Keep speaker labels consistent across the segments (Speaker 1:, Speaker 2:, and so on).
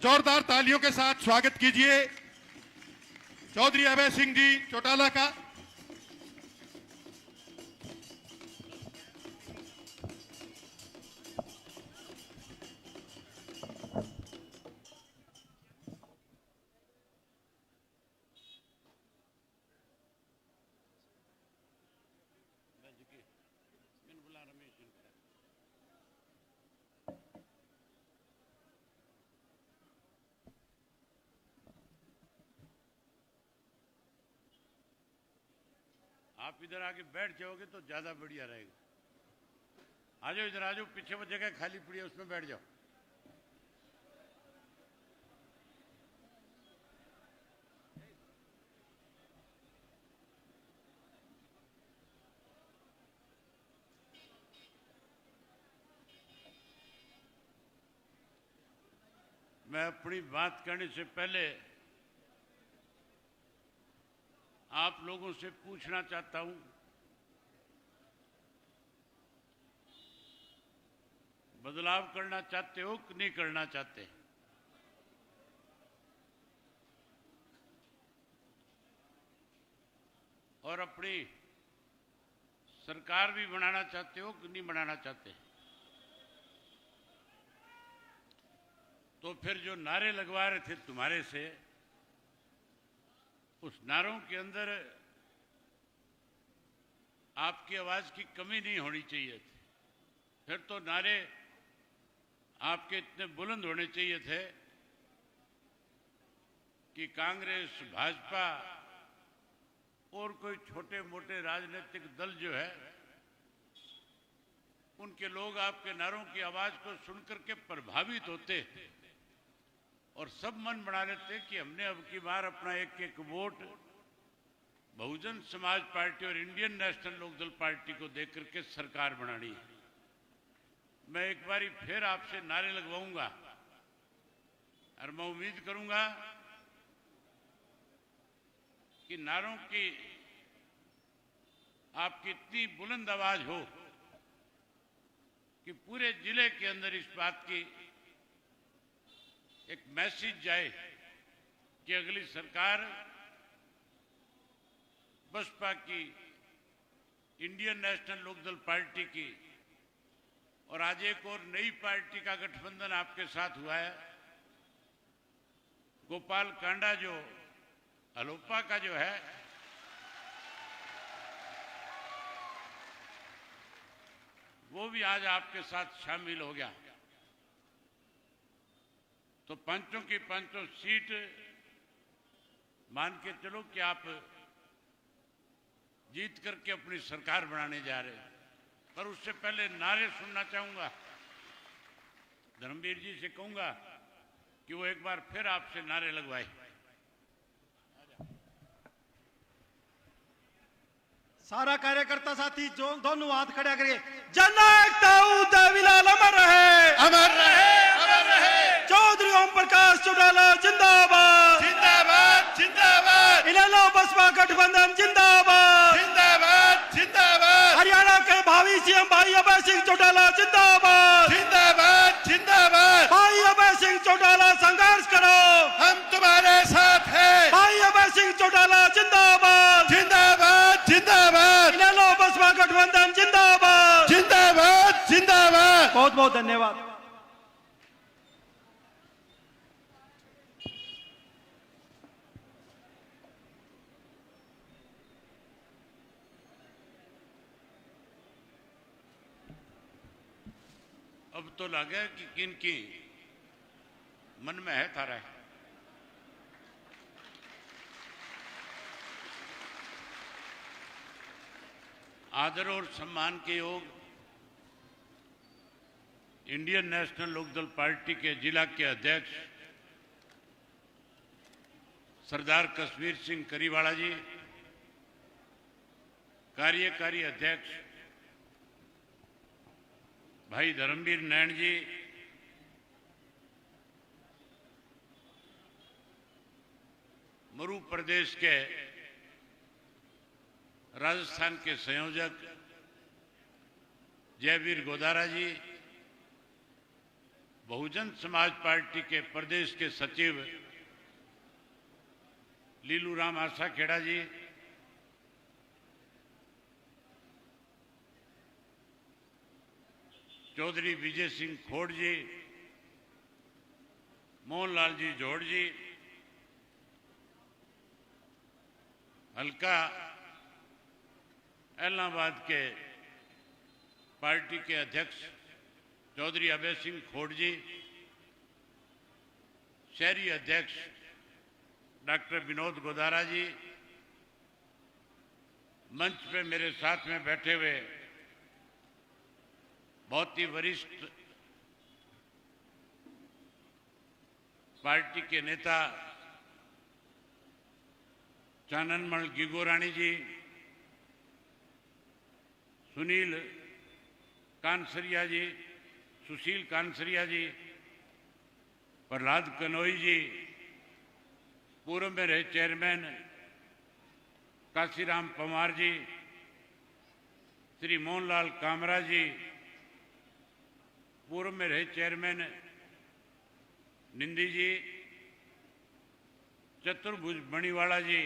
Speaker 1: जोरदार तालियों के साथ स्वागत कीजिए चौधरी अभय सिंह जी चौटाला का।
Speaker 2: आप इधर आके बैठ जाओगे तो ज्यादा बढ़िया रहेगा। आ जाओ इधर, आ जाओ, पीछे वो जगह खाली पड़ी है उसमें बैठ जाओ। मैं अपनी बात करने से पहले आप लोगों से पूछना चाहता हूं, बदलाव करना चाहते हो कि नहीं करना चाहते? और अपनी सरकार भी बनाना चाहते हो कि नहीं बनाना चाहते? तो फिर जो नारे लगवा रहे थे तुम्हारे से, उस नारों के अंदर आपकी आवाज की कमी नहीं होनी चाहिए थी। फिर तो नारे आपके इतने बुलंद होने चाहिए थे कि कांग्रेस, भाजपा और कोई छोटे मोटे राजनीतिक दल जो है, उनके लोग आपके नारों की आवाज को सुनकर के प्रभावित होते और सब मन बना लेते कि हमने अब की बार अपना एक एक वोट बहुजन समाज पार्टी और इंडियन नेशनल लोकदल पार्टी को देकर के सरकार बनानी है। मैं एक बारी फिर आपसे नारे लगवाऊंगा और मैं उम्मीद करूंगा कि नारों की आपकी इतनी बुलंद आवाज हो कि पूरे जिले के अंदर इस बात की एक मैसेज जाए कि अगली सरकार बसपा की, इंडियन नेशनल लोकदल पार्टी की, और आज एक और नई पार्टी का गठबंधन आपके साथ हुआ है। गोपाल कांडा जो अलोपा का जो है, वो भी आज आपके साथ शामिल हो गया। तो पंचों की पंचों सीट मान के चलो कि आप जीत करके अपनी सरकार बनाने जा रहे हैं। पर उससे पहले नारे सुनना चाहूंगा। धर्मवीर जी से कहूंगा कि वो एक बार फिर आपसे नारे लगवाए।
Speaker 3: सारा कार्यकर्ता साथी जो दोनों हाथ खड़ा करिए। जननायक विलाल अमर रहे,
Speaker 1: अमर रहे, अमर रहे।
Speaker 3: चौधरी ओम प्रकाश चौटाला जिंदाबाद,
Speaker 1: जिंदाबाद, जिंदाबाद,
Speaker 3: इनेलो बसपा गठबंधन जिंदाबाद,
Speaker 1: जिंदाबाद, जिंदाबाद,
Speaker 3: हरियाणा के भावी सीएम भाई अभय सिंह चौटाला जिंदाबाद,
Speaker 1: जिंदाबाद, जिंदाबाद।
Speaker 3: भाई अभय सिंह चौटाला संघर्ष करो,
Speaker 1: हम तुम्हारे साथ हैं।
Speaker 3: भाई अभय सिंह चौटाला जिंदाबाद,
Speaker 1: जिंदाबाद, जिंदाबाद,
Speaker 3: इनेलो बसपा गठबंधन जिंदाबाद,
Speaker 1: जिंदाबाद, जिंदाबाद।
Speaker 3: बहुत बहुत धन्यवाद।
Speaker 2: अब तो लगे कि किन की मन में है थारा है। आदर और सम्मान के योग इंडियन नेशनल लोकदल पार्टी के जिला के अध्यक्ष सरदार कश्मीर सिंह करीवाला जी, कार्यकारी अध्यक्ष भाई धर्मवीर नैन जी, मरू प्रदेश के राजस्थान के संयोजक जयवीर गोदारा जी, बहुजन समाज पार्टी के प्रदेश के सचिव लीलूराम आसाखेड़ा जी, चौधरी विजय सिंह खोड़ जी, मोहनलाल जी जोड़ जी, हल्का इलाहाबाद के पार्टी के अध्यक्ष चौधरी अभय सिंह खोड़ जी, शहरी अध्यक्ष डॉक्टर विनोद गोदारा जी, मंच पे मेरे साथ में बैठे हुए बहुत ही वरिष्ठ पार्टी के नेता चाननमल गिगोरानी जी, सुनील कानसरिया जी, सुशील कानसरिया जी, प्रहलाद कनोई जी, पूर्व में रहे चेयरमैन काशीराम पवार जी, श्री मोहनलाल कामरा जी, पूर्व में रहे चेयरमैन निंदी जी, चतुर्भुज बणीवाला जी,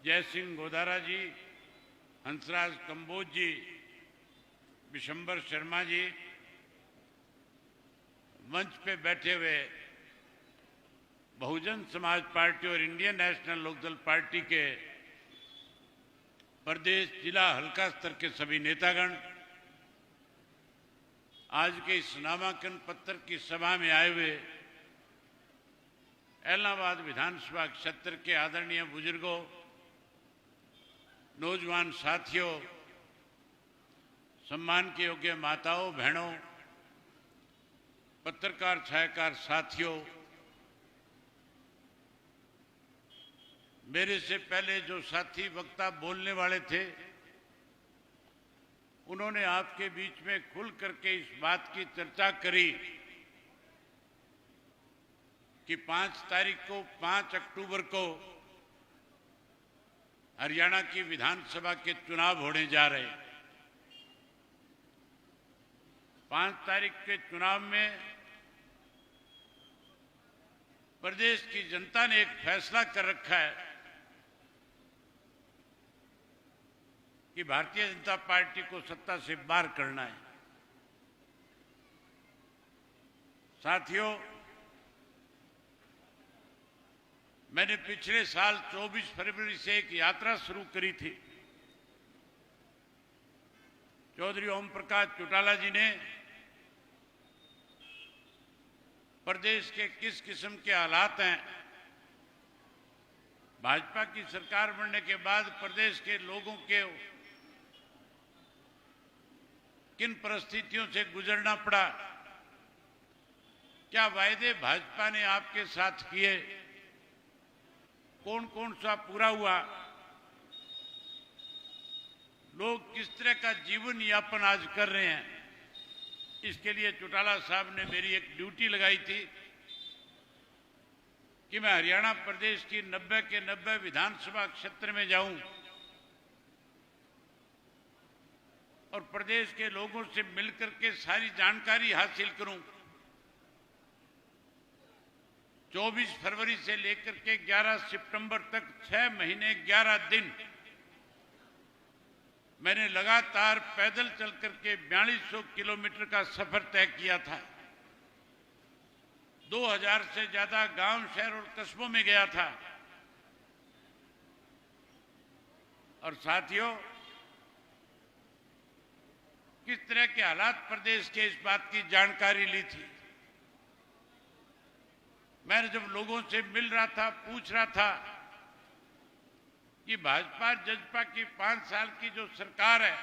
Speaker 2: जय सिंह गोदारा जी, हंसराज कंबोज जी, विशंबर शर्मा जी, मंच पे बैठे हुए बहुजन समाज पार्टी और इंडियन नेशनल लोकदल पार्टी के प्रदेश, जिला, हल्का स्तर के सभी नेतागण, आज के इस नामांकन पत्र की सभा में आए हुए इलाहाबाद विधानसभा क्षेत्र के आदरणीय बुजुर्गों, नौजवान साथियों, सम्मान के योग्य माताओं, बहनों, पत्रकार छायाकार साथियों, मेरे से पहले जो साथी वक्ता बोलने वाले थे उन्होंने आपके बीच में खुल करके इस बात की चर्चा करी कि 5 अक्टूबर को हरियाणा की विधानसभा के चुनाव होने जा रहे हैं। 5 तारीख के चुनाव में प्रदेश की जनता ने एक फैसला कर रखा है कि भारतीय जनता पार्टी को सत्ता से बाहर करना है। साथियों, मैंने पिछले साल 24 फरवरी से एक यात्रा शुरू करी थी। चौधरी ओम प्रकाश चौटाला जी ने प्रदेश के किस किस्म के हालात हैं, भाजपा की सरकार बनने के बाद प्रदेश के लोगों के किन परिस्थितियों से गुजरना पड़ा, क्या वायदे भाजपा ने आपके साथ किए, कौन कौन सा पूरा हुआ, लोग किस तरह का जीवन यापन आज कर रहे हैं, इसके लिए चौटाला साहब ने मेरी एक ड्यूटी लगाई थी कि मैं हरियाणा प्रदेश की 90 के 90 विधानसभा क्षेत्र में जाऊं और प्रदेश के लोगों से मिलकर के सारी जानकारी हासिल करूं। 24 फरवरी से लेकर के 11 सितंबर तक 6 महीने 11 दिन मैंने लगातार पैदल चल करके 4200 किलोमीटर का सफर तय किया था। 2000 से ज्यादा गांव, शहर और कस्बों में गया था। और साथियों, किस तरह के हालात प्रदेश के, इस बात की जानकारी ली थी। मैंने जब लोगों से मिल रहा था, पूछ रहा था कि भाजपा जजपा की 5 साल की जो सरकार है,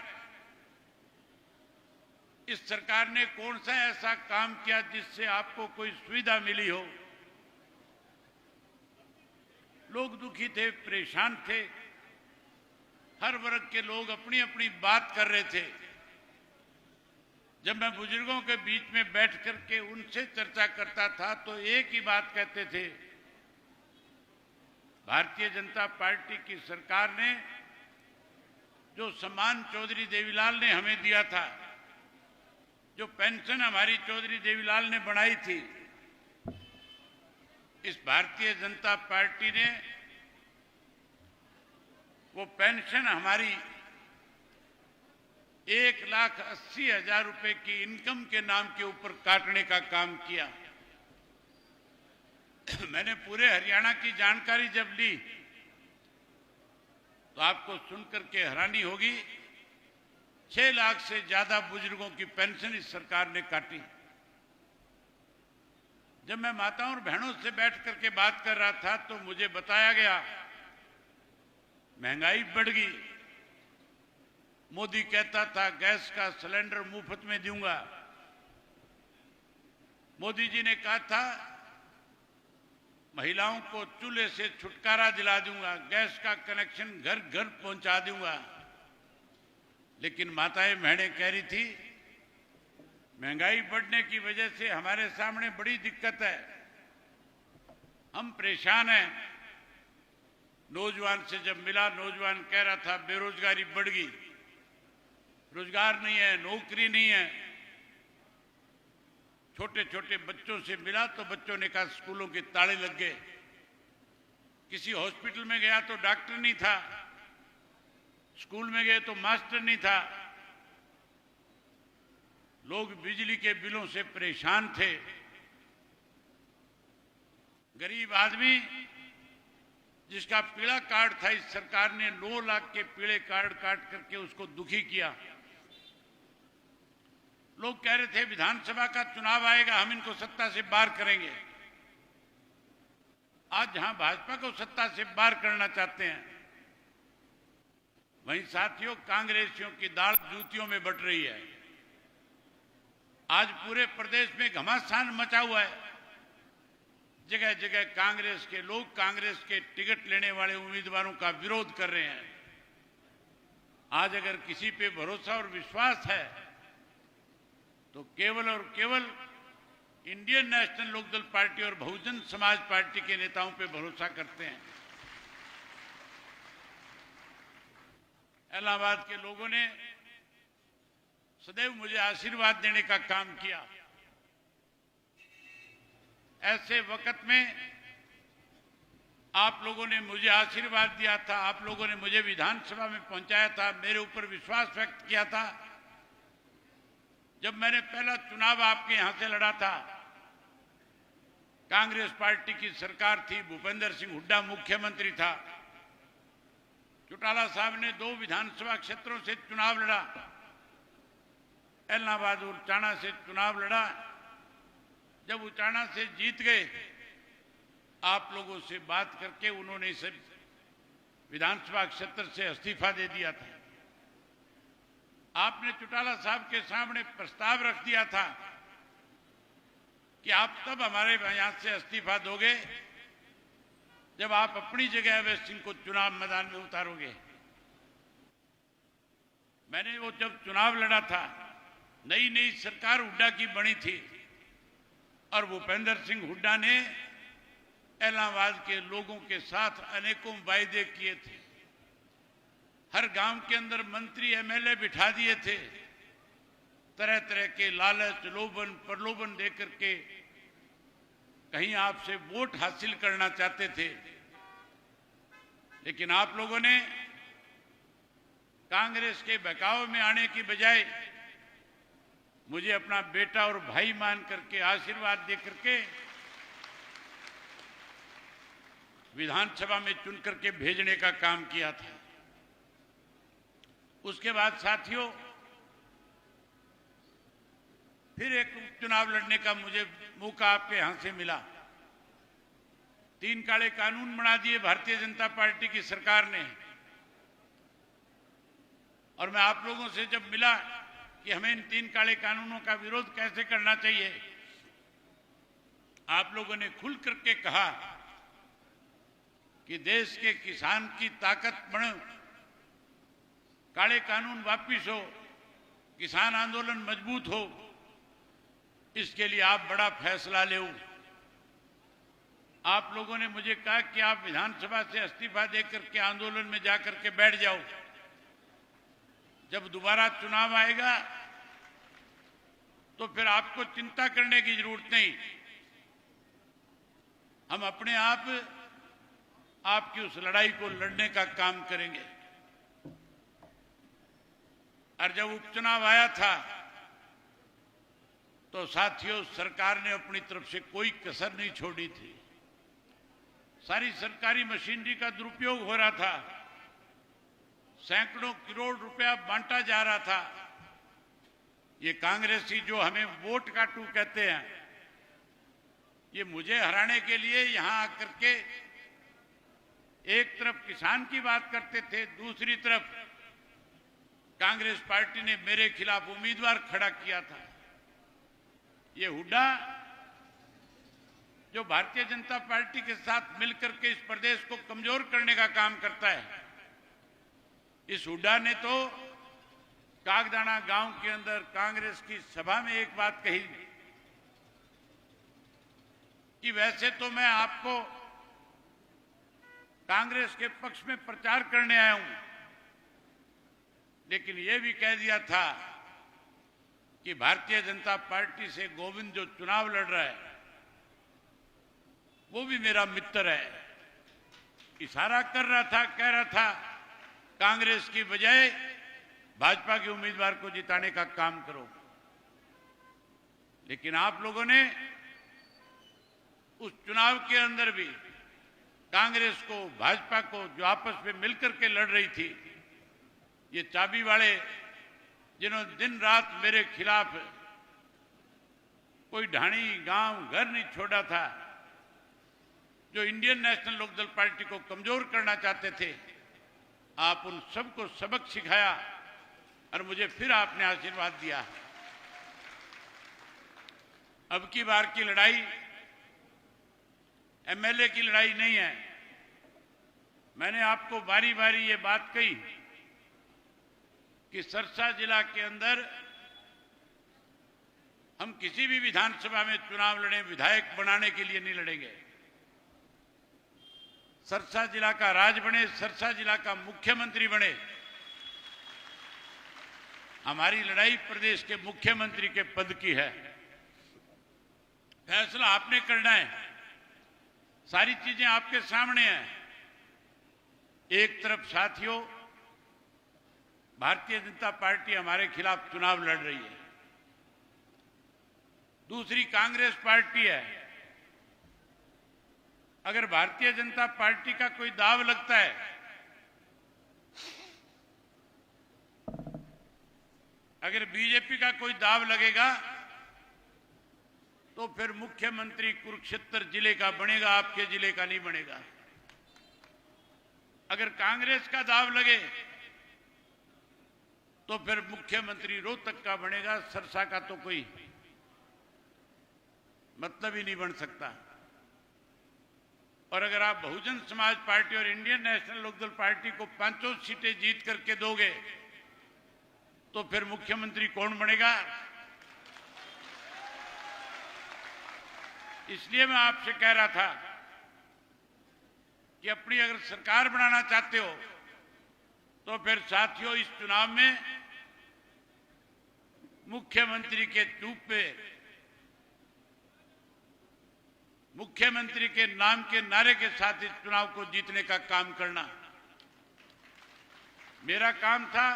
Speaker 2: इस सरकार ने कौन सा ऐसा काम किया जिससे आपको कोई सुविधा मिली हो। लोग दुखी थे, परेशान थे, हर वर्ग के लोग अपनी अपनी बात कर रहे थे। जब मैं बुजुर्गों के बीच में बैठ करके उनसे चर्चा करता था तो एक ही बात कहते थे, भारतीय जनता पार्टी की सरकार ने जो सम्मान चौधरी देवीलाल ने हमें दिया था जो पेंशन हमारी चौधरी देवीलाल ने बनाई थी, इस भारतीय जनता पार्टी ने वो पेंशन हमारी 1,80,000 रुपए की इनकम के नाम के ऊपर काटने का काम किया। मैंने पूरे हरियाणा की जानकारी जब ली तो आपको सुनकर के हैरानी होगी, 6 लाख से ज्यादा बुजुर्गों की पेंशन इस सरकार ने काटी। जब मैं माताओं और बहनों से बैठ करके बात कर रहा था तो मुझे बताया गया महंगाई बढ़ गई। मोदी कहता था गैस का सिलेंडर मुफ्त में दूंगा। मोदी जी ने कहा था महिलाओं को चूल्हे से छुटकारा दिला दूंगा, गैस का कनेक्शन घर घर पहुंचा दूंगा। लेकिन माताएं बहनें कह रही थी महंगाई बढ़ने की वजह से हमारे सामने बड़ी दिक्कत है, हम परेशान हैं। नौजवान से जब मिला, नौजवान कह रहा था बेरोजगारी बढ़ गई, रोजगार नहीं है, नौकरी नहीं है। छोटे छोटे बच्चों से मिला तो बच्चों ने कहा स्कूलों के ताले लग गए। किसी हॉस्पिटल में गया तो डॉक्टर नहीं था, स्कूल में गए तो मास्टर नहीं था। लोग बिजली के बिलों से परेशान थे। गरीब आदमी जिसका पीला कार्ड था, इस सरकार ने 9 लाख के पीले कार्ड काट करके उसको दुखी किया। लोग कह रहे थे विधानसभा का चुनाव आएगा, हम इनको सत्ता से बाहर करेंगे। आज जहां भाजपा को सत्ता से बाहर करना चाहते हैं, वहीं साथियों कांग्रेसियों की दाल जूतियों में बट रही है। आज पूरे प्रदेश में घमासान मचा हुआ है। जगह जगह कांग्रेस के लोग कांग्रेस के टिकट लेने वाले उम्मीदवारों का विरोध कर रहे हैं। आज अगर किसी पे भरोसा और विश्वास है तो केवल और केवल इंडियन नेशनल लोकदल पार्टी और बहुजन समाज पार्टी के नेताओं पे भरोसा करते हैं। इलाहाबाद के लोगों ने सदैव मुझे आशीर्वाद देने का काम किया। ऐसे वक्त में आप लोगों ने मुझे आशीर्वाद दिया था, आप लोगों ने मुझे विधानसभा में पहुंचाया था, मेरे ऊपर विश्वास व्यक्त किया था। जब मैंने पहला चुनाव आपके यहां से लड़ा था, कांग्रेस पार्टी की सरकार थी, भूपेंद्र सिंह हुड्डा मुख्यमंत्री था। चौटाला साहब ने 2 विधानसभा क्षेत्रों से चुनाव लड़ा, इलाहाबाद और उचाना से चुनाव लड़ा। जब उचाना से जीत गए, आप लोगों से बात करके उन्होंने इस विधानसभा क्षेत्र से इस्तीफा दे दिया था। आपने चौटाला साहब के सामने प्रस्ताव रख दिया था कि आप तब हमारे यहां से इस्तीफा दोगे जब आप अपनी जगह अवैध सिंह को चुनाव मैदान में उतारोगे। मैंने वो जब चुनाव लड़ा था, नई नई सरकार हुड्डा की बनी थी और भूपेंद्र सिंह हुड्डा ने इलाहाबाद के लोगों के साथ अनेकों वायदे किए थे। हर गांव के अंदर मंत्री एमएलए बिठा दिए थे। तरह तरह के लालच, लोभन, प्रलोभन देकर के कहीं आपसे वोट हासिल करना चाहते थे। लेकिन आप लोगों ने कांग्रेस के बहकावे में आने की बजाय मुझे अपना बेटा और भाई मान करके आशीर्वाद दे करके विधानसभा में चुन करके भेजने का काम किया था। उसके बाद साथियों फिर एक चुनाव लड़ने का मुझे मौका आपके यहां से मिला। 3 काले कानून बना दिए भारतीय जनता पार्टी की सरकार ने, और मैं आप लोगों से जब मिला कि हमें इन 3 काले कानूनों का विरोध कैसे करना चाहिए, आप लोगों ने खुल करके कहा कि देश के किसान की ताकत बढ़े, काले कानून वापिस हो, किसान आंदोलन मजबूत हो, इसके लिए आप बड़ा फैसला ले। आप लोगों ने मुझे कहा कि आप विधानसभा से इस्तीफा देकर के आंदोलन में जाकर के बैठ जाओ, जब दोबारा चुनाव आएगा तो फिर आपको चिंता करने की जरूरत नहीं। हम अपने आप आपकी उस लड़ाई को लड़ने का काम करेंगे। और जब उपचुनाव आया था तो साथियों, सरकार ने अपनी तरफ से कोई कसर नहीं छोड़ी थी। सारी सरकारी मशीनरी का दुरुपयोग हो रहा था, सैकड़ों करोड़ रुपया बांटा जा रहा था। ये कांग्रेसी जो हमें वोट काटू कहते हैं, ये मुझे हराने के लिए यहां आकर के एक तरफ किसान की बात करते थे, दूसरी तरफ कांग्रेस पार्टी ने मेरे खिलाफ उम्मीदवार खड़ा किया था। ये हुड्डा जो भारतीय जनता पार्टी के साथ मिलकर के इस प्रदेश को कमजोर करने का काम करता है, इस हुड्डा ने तो कागदाना गांव के अंदर कांग्रेस की सभा में एक बात कही कि वैसे तो मैं आपको कांग्रेस के पक्ष में प्रचार करने आया हूं, लेकिन यह भी कह दिया था कि भारतीय जनता पार्टी से गोविंद जो चुनाव लड़ रहा है वो भी मेरा मित्र है। इशारा कर रहा था, कह रहा था कांग्रेस की बजाय भाजपा के उम्मीदवार को जिताने का काम करो। लेकिन आप लोगों ने उस चुनाव के अंदर भी कांग्रेस को, भाजपा को, जो आपस में मिलकर के लड़ रही थी, ये चाबी वाले जिन्होंने दिन रात मेरे खिलाफ कोई ढाणी गांव घर नहीं छोड़ा था, जो इंडियन नेशनल लोकदल पार्टी को कमजोर करना चाहते थे, आप उन सबको सबक सिखाया और मुझे फिर आपने आशीर्वाद दिया। अब की बार की लड़ाई एमएलए की लड़ाई नहीं है। मैंने आपको बारी बारी ये बात कही कि सरसा जिला के अंदर हम किसी भी विधानसभा में चुनाव लड़े, विधायक बनाने के लिए नहीं लड़ेंगे। सरसा जिला का राज बने, सरसा जिला का मुख्यमंत्री बने, हमारी लड़ाई प्रदेश के मुख्यमंत्री के पद की है। फैसला आपने करना है, सारी चीजें आपके सामने हैं। एक तरफ साथियों, भारतीय जनता पार्टी हमारे खिलाफ चुनाव लड़ रही है, दूसरी कांग्रेस पार्टी है। अगर भारतीय जनता पार्टी का कोई दाव लगता है, अगर बीजेपी का कोई दाव लगेगा, तो फिर मुख्यमंत्री कुरुक्षेत्र जिले का बनेगा, आपके जिले का नहीं बनेगा। अगर कांग्रेस का दाव लगे तो फिर मुख्यमंत्री रोहतक का बनेगा, सरसा का तो कोई मतलब ही नहीं बन सकता। और अगर आप बहुजन समाज पार्टी और इंडियन नेशनल लोकदल पार्टी को 5 सीटें जीत करके दोगे तो फिर मुख्यमंत्री कौन बनेगा? इसलिए मैं आपसे कह रहा था कि अपनी अगर सरकार बनाना चाहते हो तो फिर साथियों, इस चुनाव में मुख्यमंत्री के रूप पे, मुख्यमंत्री के नाम के नारे के साथ इस चुनाव को जीतने का काम करना मेरा काम था।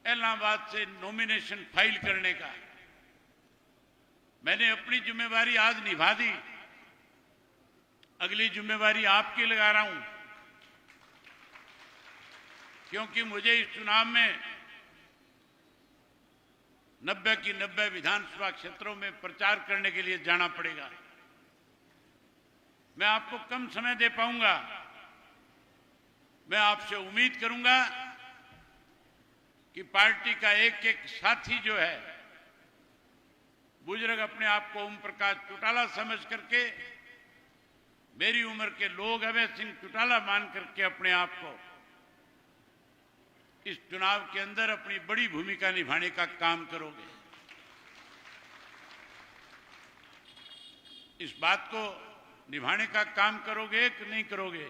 Speaker 2: इलाहाबाद से नॉमिनेशन फाइल करने का मैंने अपनी जिम्मेवारी आज निभा दी, अगली जिम्मेवारी आपकी लगा रहा हूं, क्योंकि मुझे इस चुनाव में 90 की 90 विधानसभा क्षेत्रों में प्रचार करने के लिए जाना पड़ेगा। मैं आपको कम समय दे पाऊंगा। मैं आपसे उम्मीद करूंगा कि पार्टी का एक एक साथी जो है, बुजुर्ग अपने आप को ओम प्रकाश चौटाला समझ करके, मेरी उम्र के लोग अभय सिंह चौटाला मान करके अपने आप को इस चुनाव के अंदर अपनी बड़ी भूमिका निभाने का काम करोगे। इस बात को निभाने का काम करोगे कि नहीं करोगे?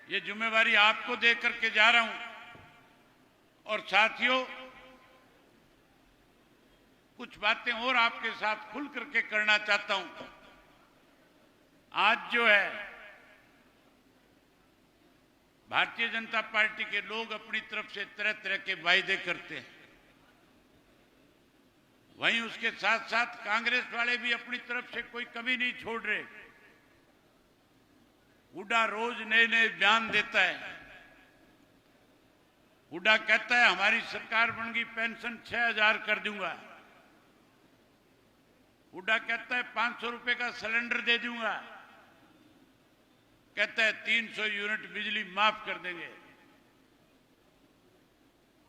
Speaker 2: ये जिम्मेवारी आपको दे करके जा रहा हूं। और साथियों, कुछ बातें और आपके साथ खुल करके करना चाहता हूं। आज जो है भारतीय जनता पार्टी के लोग अपनी तरफ से तरह तरह के वायदे करते हैं, वहीं उसके साथ साथ कांग्रेस वाले भी अपनी तरफ से कोई कमी नहीं छोड़ रहे। हुड्डा रोज नए नए बयान देता है। हुड्डा कहता है हमारी सरकार बन गई, पेंशन 6,000 कर दूंगा। हुड्डा कहता है 500 रुपए का सिलेंडर दे दूंगा। कहता है 300 यूनिट बिजली माफ कर देंगे।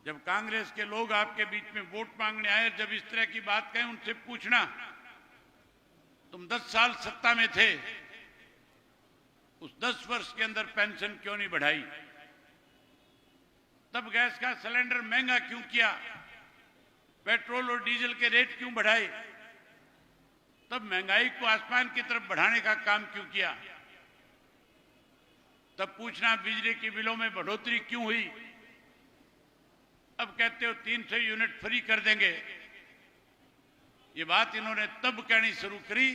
Speaker 2: जब कांग्रेस के लोग आपके बीच में वोट मांगने आए, जब इस तरह की बात कहें, उनसे पूछना तुम 10 साल सत्ता में थे, उस 10 वर्ष के अंदर पेंशन क्यों नहीं बढ़ाई? तब गैस का सिलेंडर महंगा क्यों किया? पेट्रोल और डीजल के रेट क्यों बढ़ाए? तब महंगाई को आसमान की तरफ बढ़ाने का काम क्यों किया? तब पूछना बिजली के बिलों में बढ़ोतरी क्यों हुई? अब कहते हो 300 यूनिट फ्री कर देंगे। ये बात इन्होंने तब कहनी शुरू करी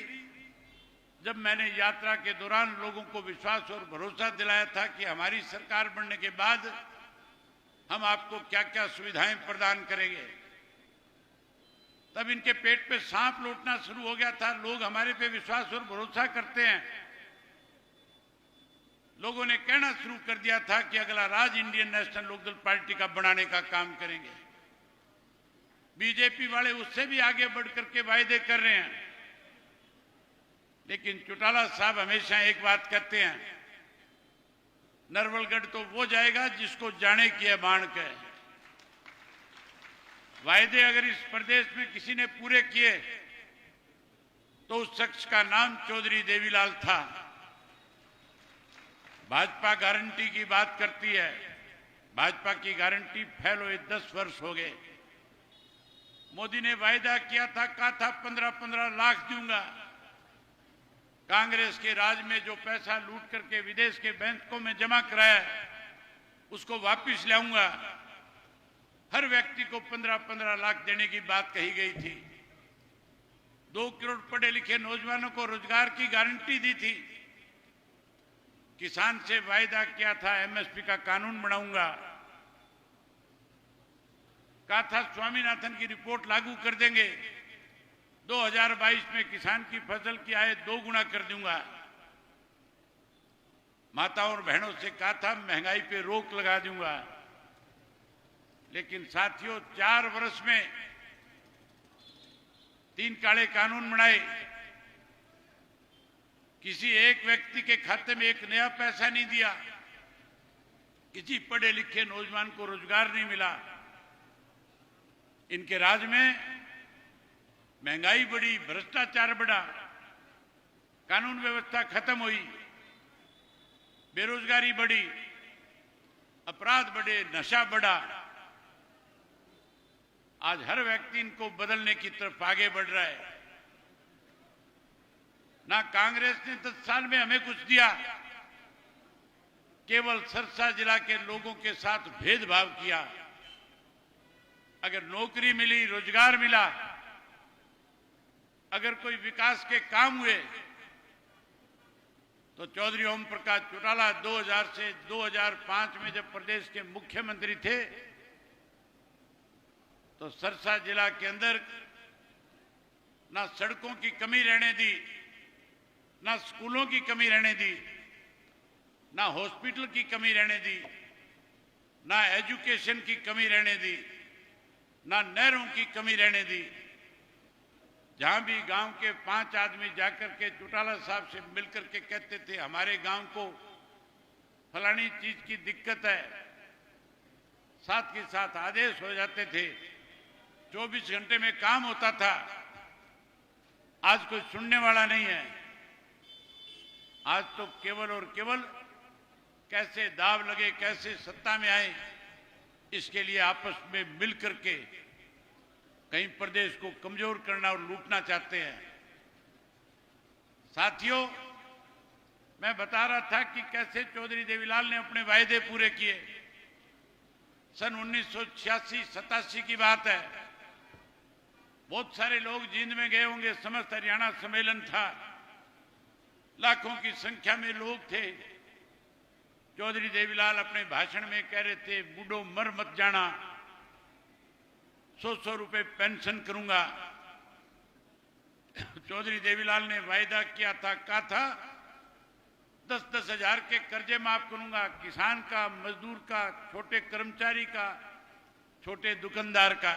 Speaker 2: जब मैंने यात्रा के दौरान लोगों को विश्वास और भरोसा दिलाया था कि हमारी सरकार बनने के बाद हम आपको क्या क्या सुविधाएं प्रदान करेंगे। तब इनके पेट पे सांप लौटना शुरू हो गया था। लोग हमारे पे विश्वास और भरोसा करते हैं। लोगों ने कहना शुरू कर दिया था कि अगला राज इंडियन नेशनल लोकदल पार्टी का बनाने का काम करेंगे। बीजेपी वाले उससे भी आगे बढ़ करके वायदे कर रहे हैं। लेकिन चौटाला साहब हमेशा एक बात कहते हैं, नरवलगढ़ तो वो जाएगा जिसको जाने की है बाण के। वायदे अगर इस प्रदेश में किसी ने पूरे किए तो उस शख्स का नाम चौधरी देवीलाल था। भाजपा गारंटी की बात करती है। भाजपा की गारंटी फेल हुए 10 वर्ष हो गए। मोदी ने वायदा किया था, कहा था 15-15 लाख दूंगा। कांग्रेस के राज में जो पैसा लूट करके विदेश के बैंकों में जमा कराया उसको वापस लाऊंगा। हर व्यक्ति को 15-15 लाख देने की बात कही गई थी। 2 करोड़ पढ़े लिखे नौजवानों को रोजगार की गारंटी दी थी। किसान से वायदा किया था एमएसपी का कानून बनाऊंगा। कहा था स्वामीनाथन की रिपोर्ट लागू कर देंगे। 2022 में किसान की फसल की आय 2 गुना कर दूंगा। माताओं और बहनों से कहा था महंगाई पे रोक लगा दूंगा। लेकिन साथियों, 4 वर्ष में 3 काले कानून बनाए। किसी एक व्यक्ति के खाते में 1 नया पैसा नहीं दिया। किसी पढ़े लिखे नौजवान को रोजगार नहीं मिला। इनके राज में महंगाई बढ़ी, भ्रष्टाचार बढ़ा, कानून व्यवस्था खत्म हुई, बेरोजगारी बढ़ी, अपराध बढ़े, नशा बढ़ा। आज हर व्यक्ति इनको बदलने की तरफ आगे बढ़ रहा है। ना कांग्रेस ने 10 साल में हमें कुछ दिया, केवल सरसा जिला के लोगों के साथ भेदभाव किया। अगर नौकरी मिली, रोजगार मिला, अगर कोई विकास के काम हुए तो चौधरी ओम प्रकाश चौटाला 2000 से 2005 में जब प्रदेश के मुख्यमंत्री थे तो सरसा जिला के अंदर ना सड़कों की कमी रहने दी, ना स्कूलों की कमी रहने दी, ना हॉस्पिटल की कमी रहने दी, ना एजुकेशन की कमी रहने दी, ना नहरों की कमी रहने दी। जहां भी गांव के 5 आदमी जाकर के चौटाला साहब से मिलकर के कहते थे हमारे गांव को फलानी चीज की दिक्कत है, साथ के साथ आदेश हो जाते थे। 24 घंटे में काम होता था। आज कोई सुनने वाला नहीं है। आज तो केवल और केवल कैसे दाव लगे, कैसे सत्ता में आए, इसके लिए आपस में मिलकर के कहीं प्रदेश को कमजोर करना और लूटना चाहते हैं। साथियों, मैं बता रहा था कि कैसे चौधरी देवीलाल ने अपने वायदे पूरे किए। सन 1986-87 की बात है। बहुत सारे लोग जींद में गए होंगे, समस्त हरियाणा सम्मेलन था, लाखों की संख्या में लोग थे। चौधरी देवीलाल अपने भाषण में कह रहे थे, बूढ़ो मर मत जाना, 100-100 रुपए पेंशन करूंगा। चौधरी देवीलाल ने वायदा किया था, कहा था 10-10 हजार के कर्जे माफ करूंगा, किसान का, मजदूर का, छोटे कर्मचारी का, छोटे दुकानदार का।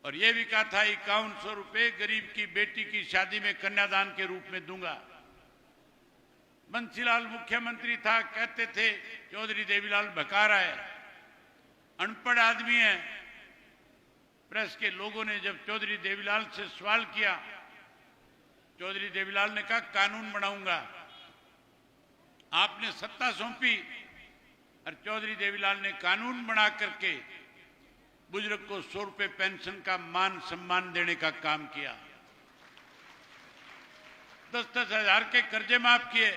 Speaker 2: और यह भी कहा था 5100 रुपए गरीब की बेटी की शादी में कन्यादान के रूप में दूंगा। बंसीलाल मुख्यमंत्री था, कहते थे चौधरी देवीलाल भकारा है, अनपढ़ आदमी है। प्रेस के लोगों ने जब चौधरी देवीलाल से सवाल किया, चौधरी देवीलाल ने कहा कानून बनाऊंगा। आपने सत्ता सौंपी और चौधरी देवीलाल ने कानून बना करके बुजुर्ग को 100 रुपए पेंशन का मान सम्मान देने का काम किया। 10-10 हजार के कर्जे माफ किए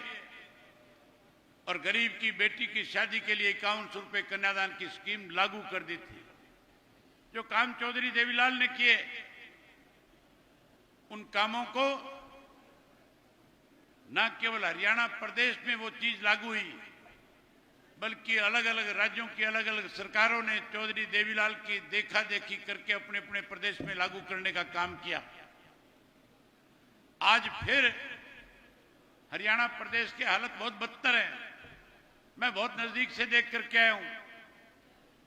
Speaker 2: और गरीब की बेटी की शादी के लिए 5100 रुपए कन्यादान की स्कीम लागू कर दी थी। जो काम चौधरी देवीलाल ने किए, उन कामों को न केवल हरियाणा प्रदेश में वो चीज लागू हुई, बल्कि अलग अलग राज्यों की अलग अलग सरकारों ने चौधरी देवीलाल की देखा देखी करके अपने अपने प्रदेश में लागू करने का काम किया। आज फिर हरियाणा प्रदेश की हालत बहुत बदतर है। मैं बहुत नजदीक से देख करके आया हूं,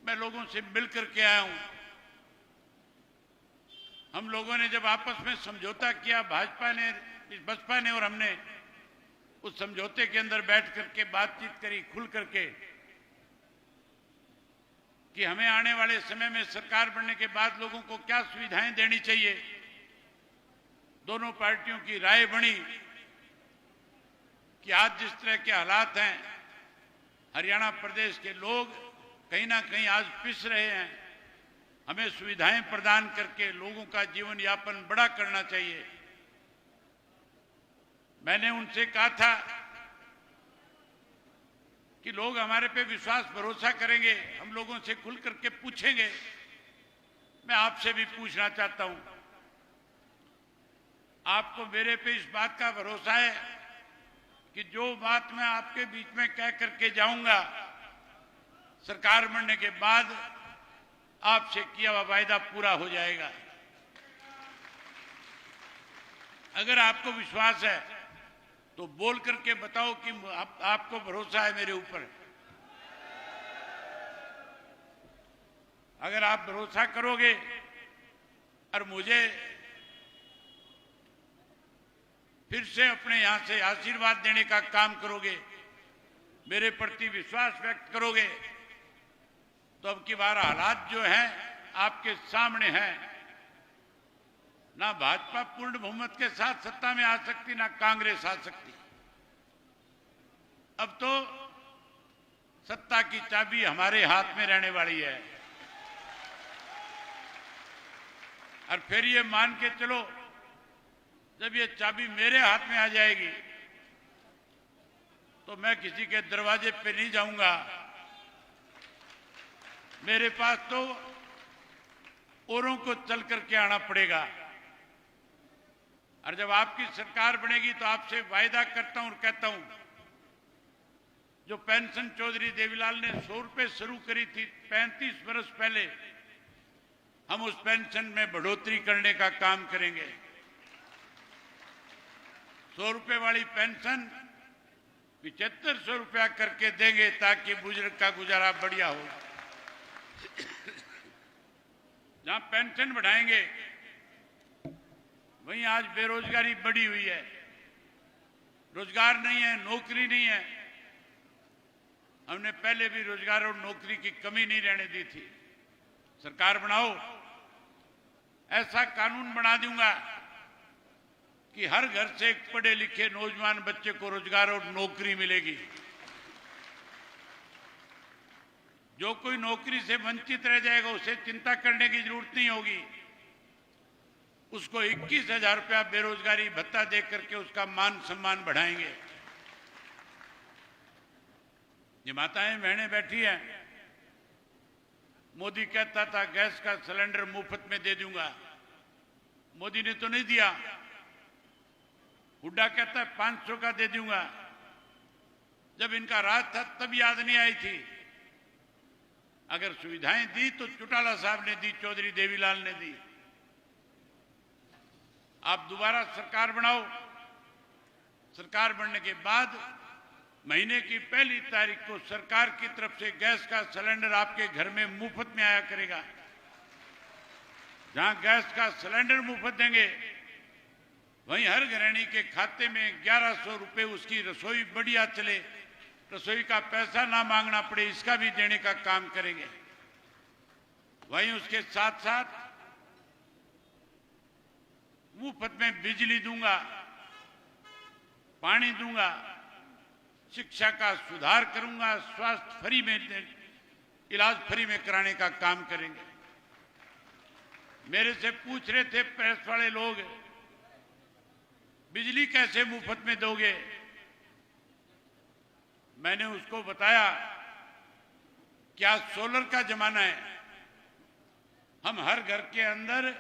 Speaker 2: मैं लोगों से मिल करके आया हूं। हम लोगों ने जब आपस में समझौता किया, बसपा ने और हमने उस समझौते के अंदर बैठ करके बातचीत करी खुल करके कि हमें आने वाले समय में सरकार बनने के बाद लोगों को क्या सुविधाएं देनी चाहिए। दोनों पार्टियों की राय बनी कि आज जिस तरह के हालात हैं, हरियाणा प्रदेश के लोग कहीं ना कहीं आज पिस रहे हैं। हमें सुविधाएं प्रदान करके लोगों का जीवन यापन बड़ा करना चाहिए। मैंने उनसे कहा था कि लोग हमारे पे विश्वास भरोसा करेंगे, हम लोगों से खुल करके पूछेंगे। मैं आपसे भी पूछना चाहता हूं, आपको मेरे पे इस बात का भरोसा है कि जो बात मैं आपके बीच में कह करके जाऊंगा, सरकार बनने के बाद आपसे किया हुआ वायदा पूरा हो जाएगा? अगर आपको विश्वास है तो बोल करके बताओ कि आपको भरोसा है मेरे ऊपर। अगर आप भरोसा करोगे और मुझे फिर से अपने यहां से आशीर्वाद देने का काम करोगे, मेरे प्रति विश्वास व्यक्त करोगे, तो अब की बार हालात जो हैं आपके सामने हैं। ना भाजपा पूर्ण बहुमत के साथ सत्ता में आ सकती, ना कांग्रेस आ सकती। अब तो सत्ता की चाबी हमारे हाथ में रहने वाली है। और फिर ये मान के चलो, जब ये चाबी मेरे हाथ में आ जाएगी तो मैं किसी के दरवाजे पे नहीं जाऊंगा। मेरे पास तो औरों को चल करके आना पड़ेगा। और जब आपकी सरकार बनेगी तो आपसे वायदा करता हूं और कहता हूं, जो पेंशन चौधरी देवीलाल ने 100 रुपए शुरू करी थी 35 वर्ष पहले, हम उस पेंशन में बढ़ोतरी करने का काम करेंगे। 100 रुपए वाली पेंशन 7500 रुपया करके देंगे ताकि बुजुर्ग का गुजारा बढ़िया हो। जहां पेंशन बढ़ाएंगे वहीं आज बेरोजगारी बढ़ी हुई है, रोजगार नहीं है, नौकरी नहीं है। हमने पहले भी रोजगार और नौकरी की कमी नहीं रहने दी थी। सरकार बनाओ, ऐसा कानून बना दूंगा कि हर घर से एक पढ़े लिखे नौजवान बच्चे को रोजगार और नौकरी मिलेगी। जो कोई नौकरी से वंचित रह जाएगा उसे चिंता करने की जरूरत नहीं होगी। उसको 21,000 रुपया बेरोजगारी भत्ता दे करके उसका मान सम्मान बढ़ाएंगे। ये माताएं बहनें बैठी हैं, मोदी कहता था गैस का सिलेंडर मुफ्त में दे दूंगा, मोदी ने तो नहीं दिया। हुड्डा कहता है 500 का दे दूंगा, जब इनका राज था तब याद नहीं आई थी। अगर सुविधाएं दी तो चौटाला साहब ने दी, चौधरी देवीलाल ने दी। आप दोबारा सरकार बनाओ, सरकार बनने के बाद महीने की पहली तारीख को सरकार की तरफ से गैस का सिलेंडर आपके घर में मुफ्त में आया करेगा। जहां गैस का सिलेंडर मुफ्त देंगे, वहीं हर गृहिणी के खाते में 1100 रुपए उसकी रसोई बढ़िया चले, रसोई का पैसा ना मांगना पड़े, इसका भी देने का काम करेंगे। वहीं उसके साथ साथ मुफ्त में बिजली दूंगा, पानी दूंगा, शिक्षा का सुधार करूंगा, स्वास्थ्य फ्री में, इलाज फ्री में कराने का काम करेंगे। मेरे से पूछ रहे थे प्रेस वाले लोग, बिजली कैसे मुफ्त में दोगे? मैंने उसको बताया क्या सोलर का जमाना है, हम हर घर के अंदर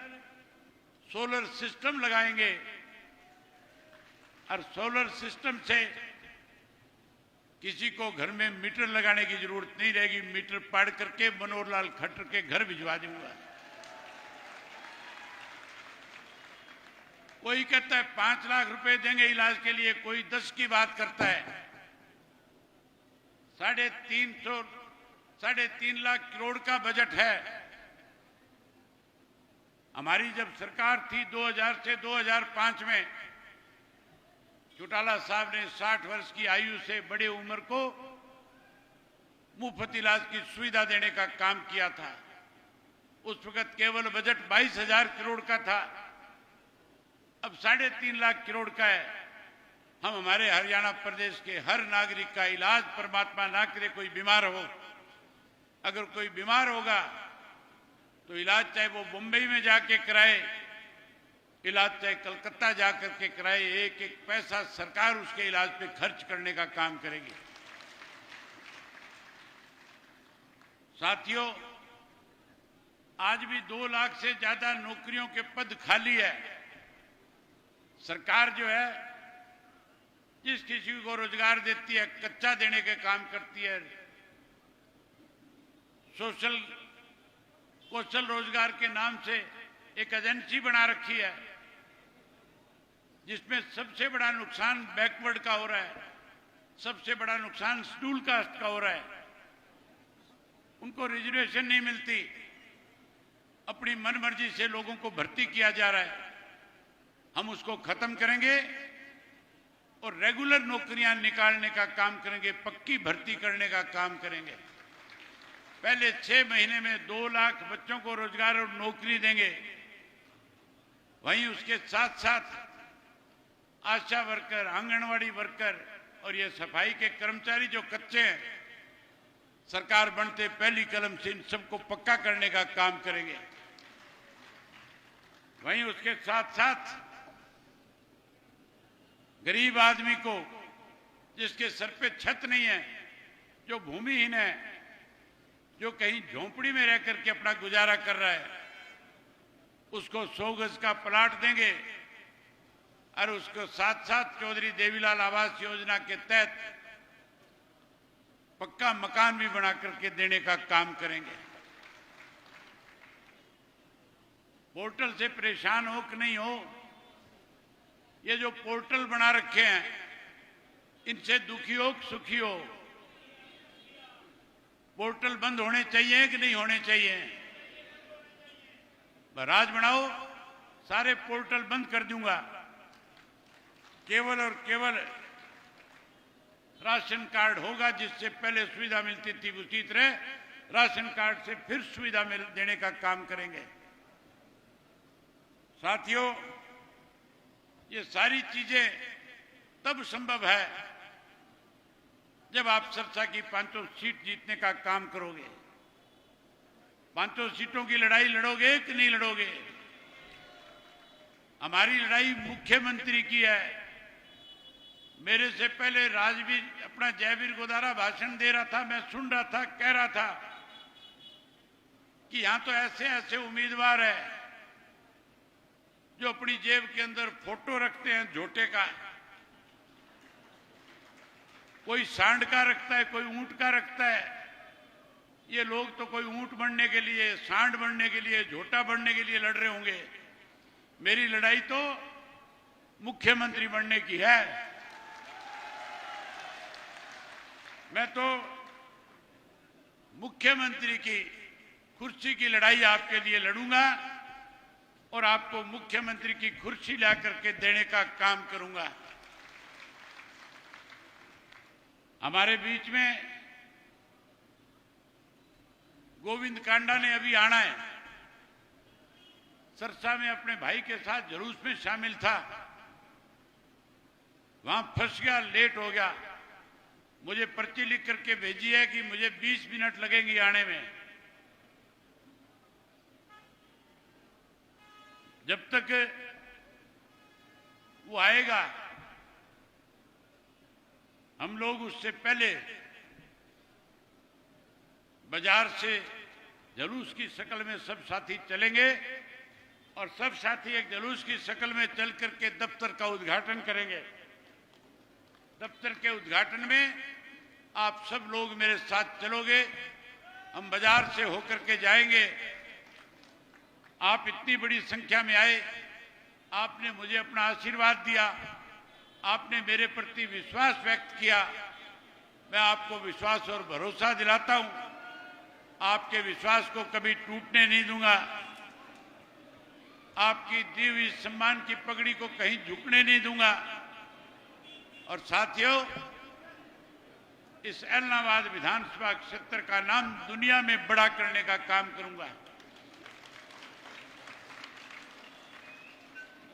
Speaker 2: सोलर सिस्टम लगाएंगे और सोलर सिस्टम से किसी को घर में मीटर लगाने की जरूरत नहीं रहेगी। मीटर पाड़ करके मनोहर लाल खट्टर के घर भिजवा दूंगा। कोई कहता है 5 लाख रुपए देंगे इलाज के लिए, कोई 10 की बात करता है। 3.5 लाख करोड़ का बजट है। हमारी जब सरकार थी 2000 से 2005 में, चौटाला साहब ने 60 वर्ष की आयु से बड़े उम्र को मुफ्त इलाज की सुविधा देने का काम किया था। उस वक्त केवल बजट 22,000 करोड़ का था, अब 3.5 लाख करोड़ का है। हम हमारे हरियाणा प्रदेश के हर नागरिक का इलाज, परमात्मा ना करे कोई बीमार हो, अगर कोई बीमार होगा तो इलाज चाहे वो मुंबई में जाके कराए, इलाज चाहे कलकत्ता जाकर के कराए, एक एक पैसा सरकार उसके इलाज पे खर्च करने का काम करेगी। साथियों, आज भी 2 लाख से ज्यादा नौकरियों के पद खाली है। सरकार जो है जिस किसी को रोजगार देती है, कच्चा देने के काम करती है। कौशल रोजगार के नाम से एक एजेंसी बना रखी है, जिसमें सबसे बड़ा नुकसान बैकवर्ड का हो रहा है, सबसे बड़ा नुकसान शेड्यूल कास्ट का हो रहा है। उनको रिजर्वेशन नहीं मिलती, अपनी मनमर्जी से लोगों को भर्ती किया जा रहा है। हम उसको खत्म करेंगे और रेगुलर नौकरियां निकालने का काम करेंगे, पक्की भर्ती करने का काम करेंगे। पहले 6 महीने में 2 लाख बच्चों को रोजगार और नौकरी देंगे। वहीं उसके साथ साथ आशा वर्कर, आंगनवाड़ी वर्कर और ये सफाई के कर्मचारी जो कच्चे हैं, सरकार बनते पहली कलम से इन सबको पक्का करने का काम करेंगे। वहीं उसके साथ साथ गरीब आदमी को, जिसके सर पे छत नहीं है, जो भूमिहीन है, जो कहीं झोंपड़ी में रह करके अपना गुजारा कर रहा है, उसको 100 गज का प्लाट देंगे और उसको साथ साथ चौधरी देवीलाल आवास योजना के तहत पक्का मकान भी बना करके देने का काम करेंगे। पोर्टल से परेशान हो कि नहीं हो, ये जो पोर्टल बना रखे हैं, इनसे दुखी हो कि सुखी हो? पोर्टल बंद होने चाहिए कि नहीं होने चाहिए? राज बनाओ, सारे पोर्टल बंद कर दूंगा। केवल और केवल राशन कार्ड होगा, जिससे पहले सुविधा मिलती थी उसी तरह राशन कार्ड से फिर सुविधा देने का काम करेंगे। साथियों, ये सारी चीजें तब संभव है जब आप सरसा की 500 सीट जीतने का काम करोगे। 500 सीटों की लड़ाई लड़ोगे कि नहीं लड़ोगे? हमारी लड़ाई मुख्यमंत्री की है। मेरे से पहले राजवीर अपना जयवीर गोदारा भाषण दे रहा था, मैं सुन रहा था, कह रहा था कि यहां तो ऐसे ऐसे उम्मीदवार है जो अपनी जेब के अंदर फोटो रखते हैं झोटे का, कोई सांड का रखता है, कोई ऊंट का रखता है। ये लोग तो कोई ऊंट बनने के लिए, सांड बनने के लिए, झोटा बनने के लिए लड़ रहे होंगे। मेरी लड़ाई तो मुख्यमंत्री बनने की है। मैं तो मुख्यमंत्री की कुर्सी की लड़ाई आपके लिए लड़ूंगा और आपको मुख्यमंत्री की कुर्सी ला करके देने का काम करूंगा। हमारे बीच में गोविंद कांडा ने अभी आना है। सरसा में अपने भाई के साथ जुलूस में शामिल था, वहां फंस गया, लेट हो गया। मुझे पर्ची लिख करके भेजी है कि मुझे 20 मिनट लगेंगे आने में। जब तक वो आएगा हम लोग उससे पहले बाजार से जुलूस की शक्ल में सब साथी चलेंगे और सब साथी एक जुलूस की शक्ल में चल करके दफ्तर का उद्घाटन करेंगे। दफ्तर के उद्घाटन में आप सब लोग मेरे साथ चलोगे। हम बाजार से होकर के जाएंगे। आप इतनी बड़ी संख्या में आए, आपने मुझे अपना आशीर्वाद दिया, आपने मेरे प्रति विश्वास व्यक्त किया। मैं आपको विश्वास और भरोसा दिलाता हूं, आपके विश्वास को कभी टूटने नहीं दूंगा। आपकी दी हुई सम्मान की पगड़ी को कहीं झुकने नहीं दूंगा। और साथियों, इस एलनाबाद विधानसभा क्षेत्र का नाम दुनिया में बड़ा करने का काम करूंगा।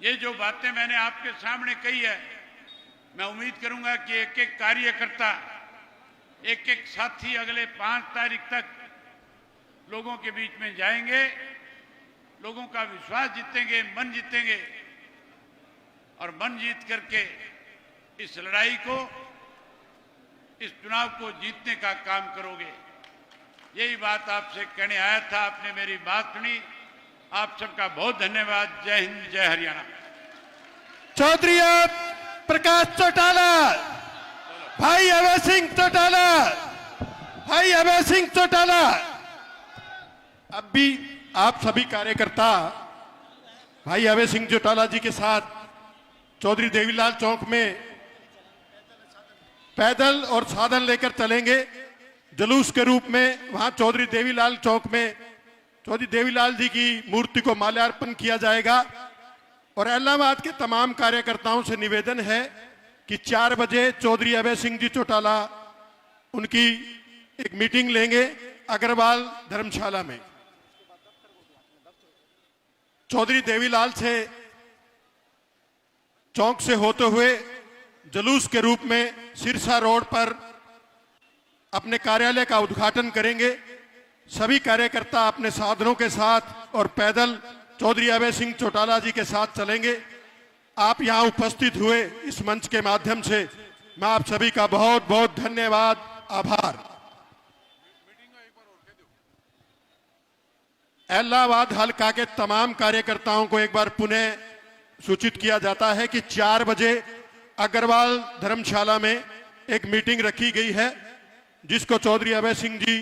Speaker 2: ये जो बातें मैंने आपके सामने कही है, मैं उम्मीद करूंगा कि एक एक कार्यकर्ता, एक एक साथी अगले 5 तारीख तक लोगों के बीच में जाएंगे, लोगों का विश्वास जीतेंगे, मन जीतेंगे और मन जीत करके इस लड़ाई को, इस चुनाव को जीतने का काम करोगे। यही बात आपसे कहने आया था, आपने मेरी बात सुनी। आप सबका बहुत धन्यवाद। जय हिंद, जय हरियाणा।
Speaker 1: चौधरी प्रकाश चौटाला, भाई अभय सिंह चौटाला, भाई अभय सिंह चौटाला। अब भी आप सभी कार्यकर्ता भाई अभय सिंह चौटाला जी के साथ चौधरी देवीलाल चौक में पैदल और साधन लेकर चलेंगे जुलूस के रूप में। वहां चौधरी देवीलाल चौक में चौधरी देवीलाल जी की मूर्ति को माल्यार्पण किया जाएगा। और इलाहाबाद के तमाम कार्यकर्ताओं से निवेदन है कि 4 बजे चौधरी अभय सिंह जी चौटाला उनकी एक मीटिंग लेंगे अग्रवाल धर्मशाला में। चौधरी देवीलाल से चौक से होते हुए जुलूस के रूप में सिरसा रोड पर अपने कार्यालय का उद्घाटन करेंगे। सभी कार्यकर्ता अपने साधनों के साथ और पैदल चौधरी अभय सिंह चौटाला जी के साथ चलेंगे। आप यहां उपस्थित हुए इस मंच के माध्यम से मैं आप सभी का बहुत बहुत धन्यवाद, आभार। इलाहाबाद हल्का के तमाम कार्यकर्ताओं को एक बार पुनः सूचित किया जाता है कि 4 बजे अग्रवाल धर्मशाला में एक मीटिंग रखी गई है जिसको चौधरी अभय सिंह जी